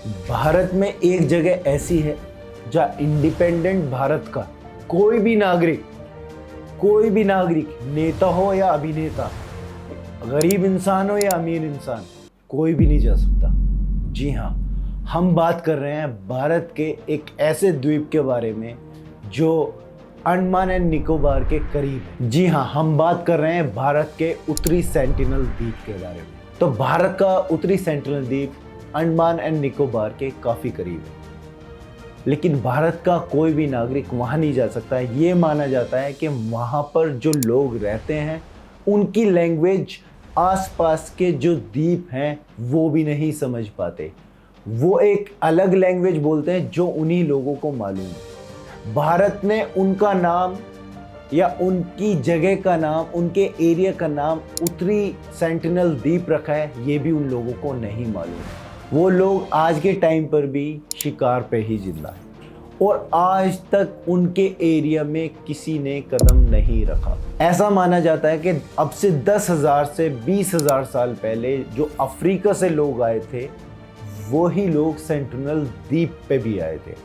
भारत में एक जगह ऐसी है जहाँ इंडिपेंडेंट भारत का कोई भी नागरिक नेता हो या अभिनेता, गरीब इंसान हो या अमीर इंसान, कोई भी नहीं जा सकता। जी हाँ, हम बात कर रहे हैं भारत के एक ऐसे द्वीप के बारे में जो अंडमान एंड निकोबार के करीब है। जी हाँ, हम बात कर रहे हैं भारत के उत्तरी सेंटिनल द्वीप के बारे में। तो भारत का उत्तरी सेंटिनल द्वीप अंडमान एंड निकोबार के काफ़ी करीब है, लेकिन भारत का कोई भी नागरिक वहाँ नहीं जा सकता है। ये माना जाता है कि वहाँ पर जो लोग रहते हैं उनकी लैंग्वेज आसपास के जो द्वीप हैं वो भी नहीं समझ पाते। वो एक अलग लैंग्वेज बोलते हैं जो उन्हीं लोगों को मालूम है। भारत ने उनका नाम या उनकी जगह का नाम, उनके एरिया का नाम उत्तरी सेंटिनल द्वीप रखा है, ये भी उन लोगों को नहीं मालूम। वो लोग आज के टाइम पर भी शिकार पे ही जिंदा है और आज तक उनके एरिया में किसी ने कदम नहीं रखा। ऐसा माना जाता है कि अब से 10,000 से 20,000 साल पहले जो अफ्रीका से लोग आए थे वही लोग सेंटिनल द्वीप पे भी आए थे,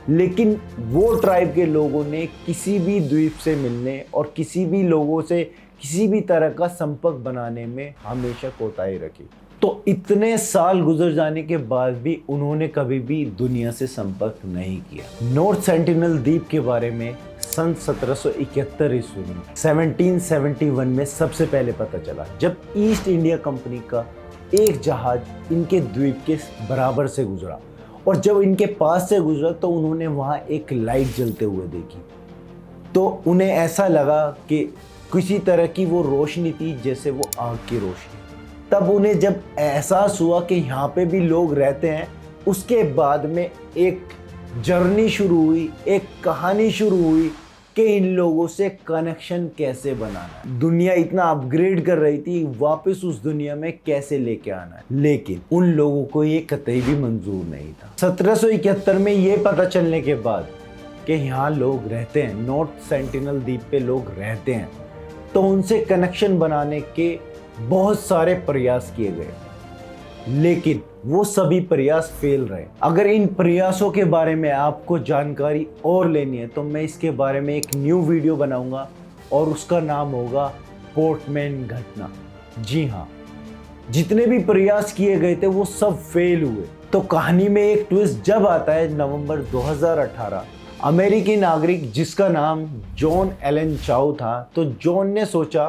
लेकिन वो ट्राइब के लोगों ने किसी भी द्वीप से मिलने और किसी भी लोगों से किसी भी तरह का संपर्क बनाने में हमेशा कोताही रखी। तो इतने साल गुजर जाने के बाद भी उन्होंने कभी भी दुनिया से संपर्क नहीं किया। नॉर्थ सेंटिनल द्वीप के बारे में सन 1771 ईस्वी में 1771 में सबसे पहले पता चला, जब ईस्ट इंडिया कंपनी का एक जहाज इनके द्वीप के बराबर से गुजरा और जब इनके पास से गुजरा तो उन्होंने वहाँ एक लाइट जलते हुए देखी। तो उन्हें ऐसा लगा कि किसी तरह की वो रोशनी थी जैसे वो आग की रोशनी। तब उन्हें जब एहसास हुआ कि यहाँ पे भी लोग रहते हैं, उसके बाद में एक जर्नी शुरू हुई, एक कहानी शुरू हुई कि इन लोगों से कनेक्शन कैसे बनाना। दुनिया इतना अपग्रेड कर रही थी, वापस उस दुनिया में कैसे लेके आना है, लेकिन उन लोगों को ये कतई भी मंजूर नहीं था। 1771 में ये पता चलने के बाद कि यहाँ लोग रहते हैं, नॉर्थ सेंटिनल द्वीप पे लोग रहते हैं, तो उनसे कनेक्शन बनाने के बहुत सारे प्रयास किए गए, लेकिन वो सभी प्रयास फेल रहे। अगर इन प्रयासों के बारे में आपको जानकारी और लेनी है तो मैं इसके बारे में एक न्यू वीडियो बनाऊंगा और उसका नाम होगा पोर्टमैन घटना। जी हाँ, जितने भी प्रयास किए गए थे वो सब फेल हुए। तो कहानी में एक ट्विस्ट जब आता है नवंबर 2018, अमेरिकी नागरिक जिसका नाम जॉन एलन चाउ था, तो जॉन ने सोचा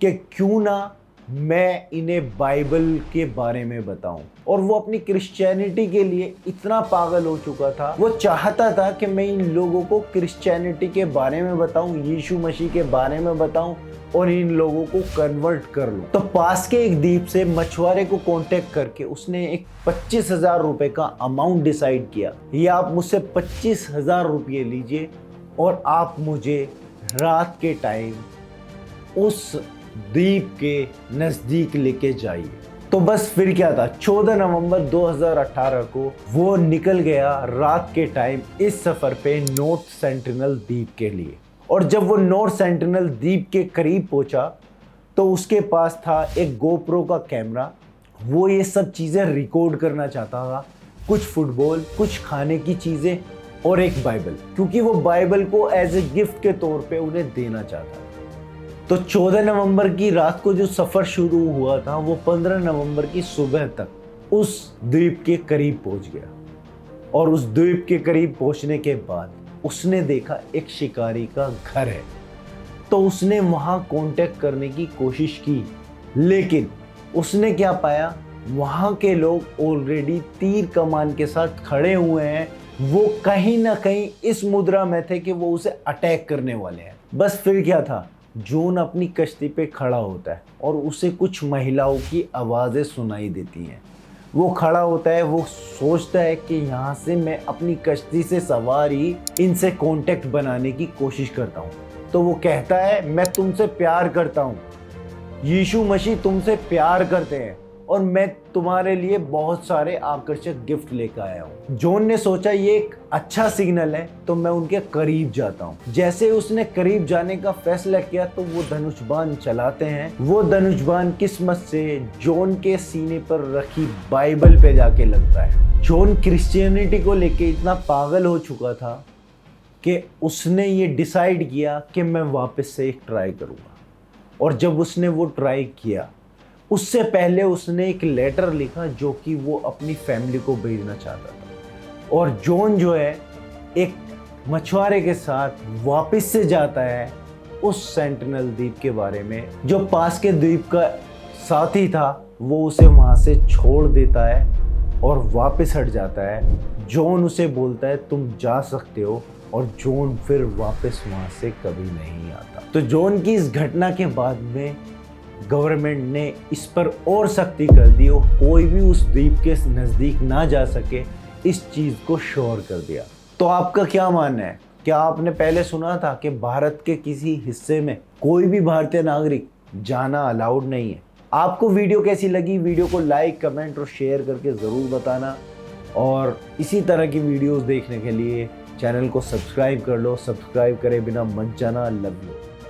कि क्यों ना मैं इन्हें बाइबल के बारे में बताऊं, और वो अपनी क्रिश्चियनिटी के लिए इतना पागल हो चुका था, वो चाहता था कि मैं इन लोगों को क्रिश्चियनिटी के बारे में बताऊं, यीशु मसीह के बारे में बताऊं और इन लोगों को कन्वर्ट कर लूं। तो पास के एक द्वीप से मछुआरे को कांटेक्ट करके उसने एक 25,000 रुपए का अमाउंट डिसाइड किया, ये आप मुझसे 25,000 रुपये लीजिए और आप मुझे रात के टाइम उस द्वीप के नजदीक लेके जाइए। तो बस फिर क्या था, 14 नवंबर 2018 को वो निकल गया रात के टाइम इस सफर पे नॉर्थ सेंटिनल द्वीप के लिए। और जब वो नॉर्थ सेंटिनल द्वीप के करीब पहुंचा तो उसके पास था एक गोप्रो का कैमरा। वो ये सब चीज़ें रिकॉर्ड करना चाहता था, कुछ फुटबॉल, कुछ खाने की चीज़ें और एक बाइबल, क्योंकि वो बाइबल को एज ए गिफ्ट के तौर पे उन्हें देना चाहता था। तो 14 नवंबर की रात को जो सफ़र शुरू हुआ था वो 15 नवंबर की सुबह तक उस द्वीप के करीब पहुंच गया। और उस द्वीप के करीब पहुंचने के बाद उसने देखा एक शिकारी का घर है। तो उसने वहां कांटेक्ट करने की कोशिश की, लेकिन उसने क्या पाया, वहां के लोग ऑलरेडी तीर कमान के साथ खड़े हुए हैं। वो कहीं ना कहीं इस मुद्रा में थे कि वो उसे अटैक करने वाले हैं। बस फिर क्या था, जॉन अपनी कश्ती पे खड़ा होता है और उसे कुछ महिलाओं की आवाज़ें सुनाई देती हैं। वो खड़ा होता है, वो सोचता है कि यहाँ से मैं अपनी कश्ती से सवार ही इनसे कांटेक्ट बनाने की कोशिश करता हूँ। तो वो कहता है, मैं तुमसे प्यार करता हूँ, यीशु मसीह तुमसे प्यार करते हैं और मैं तुम्हारे लिए बहुत सारे आकर्षक गिफ्ट लेकर आया हूँ। जॉन ने सोचा ये एक अच्छा सिग्नल है तो मैं उनके करीब जाता हूँ। जैसे उसने करीब जाने का फैसला किया तो वो धनुषबाण चलाते हैं। वो धनुषबाण किस्मत से जॉन के सीने पर रखी बाइबल पे जाके लगता है। जॉन क्रिश्चियनिटी को लेके इतना पागल हो चुका था कि उसने ये डिसाइड किया कि मैं वापस से एक ट्राई करूँगा। और जब उसने वो ट्राई किया, उससे पहले उसने एक लेटर लिखा जो कि वो अपनी फैमिली को भेजना चाहता था। और जॉन जो है एक मछुआरे के साथ वापस से जाता है उस सेंटिनल द्वीप के बारे में। जो पास के द्वीप का साथी था वो उसे वहाँ से छोड़ देता है और वापस हट जाता है। जॉन उसे बोलता है तुम जा सकते हो, और जॉन फिर वापस वहाँ से कभी नहीं आता। तो जॉन की इस घटना के बाद में गवर्नमेंट ने इस पर और सख्ती कर दी और कोई भी उस द्वीप के नज़दीक ना जा सके, इस चीज़ को श्योर कर दिया। तो आपका क्या मानना है? क्या आपने पहले सुना था कि भारत के किसी हिस्से में कोई भी भारतीय नागरिक जाना अलाउड नहीं है? आपको वीडियो कैसी लगी? वीडियो को लाइक, कमेंट और शेयर करके ज़रूर बताना। और इसी तरह की वीडियोस देखने के लिए चैनल को सब्सक्राइब कर लो। सब्सक्राइब करे बिना मत जाना। Love you.